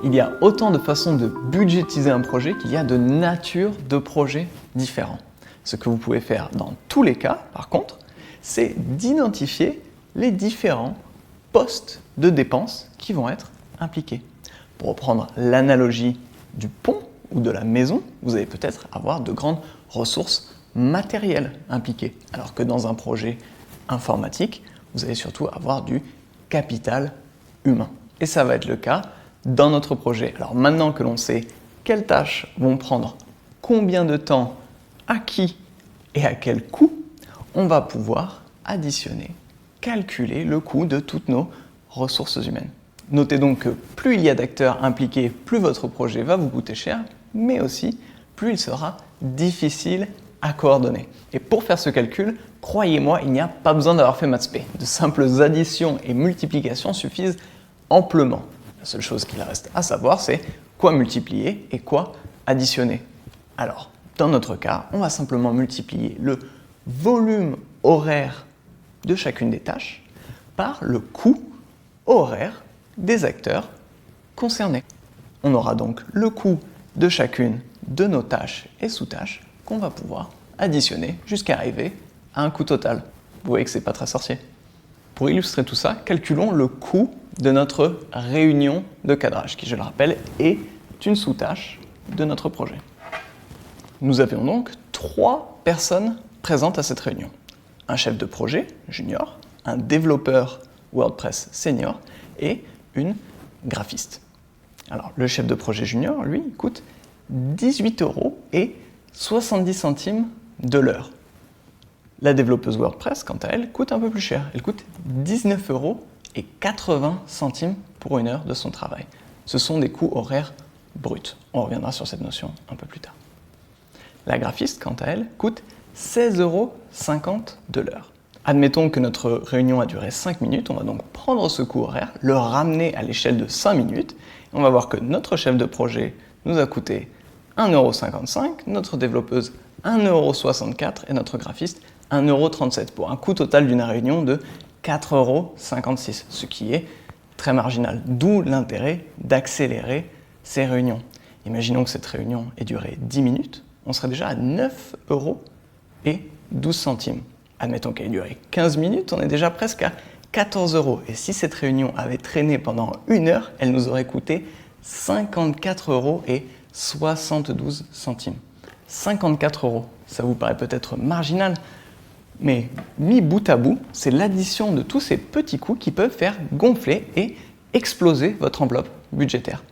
Il y a autant de façons de budgétiser un projet qu'il y a de nature de projets différents. Ce que vous pouvez faire dans tous les cas, par contre, c'est d'identifier les différents postes de dépenses qui vont être impliqués. Pour reprendre l'analogie du pont ou de la maison, vous allez peut-être avoir de grandes ressources matérielles impliquées, alors que dans un projet informatique, vous allez surtout avoir du capital humain. Et ça va être le cas dans notre projet. Alors maintenant que l'on sait quelles tâches vont prendre combien de temps, à qui et à quel coût, on va pouvoir additionner, calculer le coût de toutes nos ressources humaines. Notez donc que plus il y a d'acteurs impliqués, plus votre projet va vous coûter cher, mais aussi plus il sera difficile à coordonner. Et pour faire ce calcul, croyez-moi, il n'y a pas besoin d'avoir fait maths spé. De simples additions et multiplications suffisent amplement. La seule chose qu'il reste à savoir, c'est quoi multiplier et quoi additionner. Alors, dans notre cas, on va simplement multiplier le volume horaire de chacune des tâches par le coût horaire des acteurs concernés. On aura donc le coût de chacune de nos tâches et sous-tâches qu'on va pouvoir additionner jusqu'à arriver à un coût total. Vous voyez que c'est pas très sorcier. Pour illustrer tout ça, calculons le coût de notre réunion de cadrage, qui, je le rappelle, est une sous-tâche de notre projet. Nous avions donc 3 personnes présentes à cette réunion. Un chef de projet junior, un développeur WordPress senior et une graphiste. Alors, le chef de projet junior, lui, coûte 18 € et 70 centimes de l'heure. La développeuse WordPress, quant à elle, coûte un peu plus cher. Elle coûte 19 € et 80 centimes pour une heure de son travail. Ce sont des coûts horaires bruts. On reviendra sur cette notion un peu plus tard. La graphiste, quant à elle, coûte 16,50 € de l'heure. Admettons que notre réunion a duré 5 minutes, on va donc prendre ce coût horaire, le ramener à l'échelle de 5 minutes, et on va voir que notre chef de projet nous a coûté 1,55 €, notre développeuse 1,64 € et notre graphiste 1,37 € pour un coût total d'une réunion de 4,56 €, ce qui est très marginal. D'où l'intérêt d'accélérer ces réunions. Imaginons que cette réunion ait duré 10 minutes, on serait déjà à 9,12 €. Admettons qu'elle ait duré 15 minutes, on est déjà presque à 14 €. Et si cette réunion avait traîné pendant 1 heure, elle nous aurait coûté 54,72 €. 54 €, ça vous paraît peut-être marginal, mais mis bout à bout, c'est l'addition de tous ces petits coûts qui peuvent faire gonfler et exploser votre enveloppe budgétaire.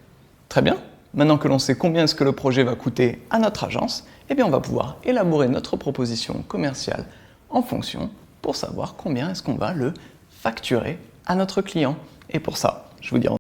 Très bien, maintenant que l'on sait combien est-ce que le projet va coûter à notre agence, eh bien on va pouvoir élaborer notre proposition commerciale en fonction pour savoir combien est-ce qu'on va le facturer à notre client. Et pour ça, je vous dis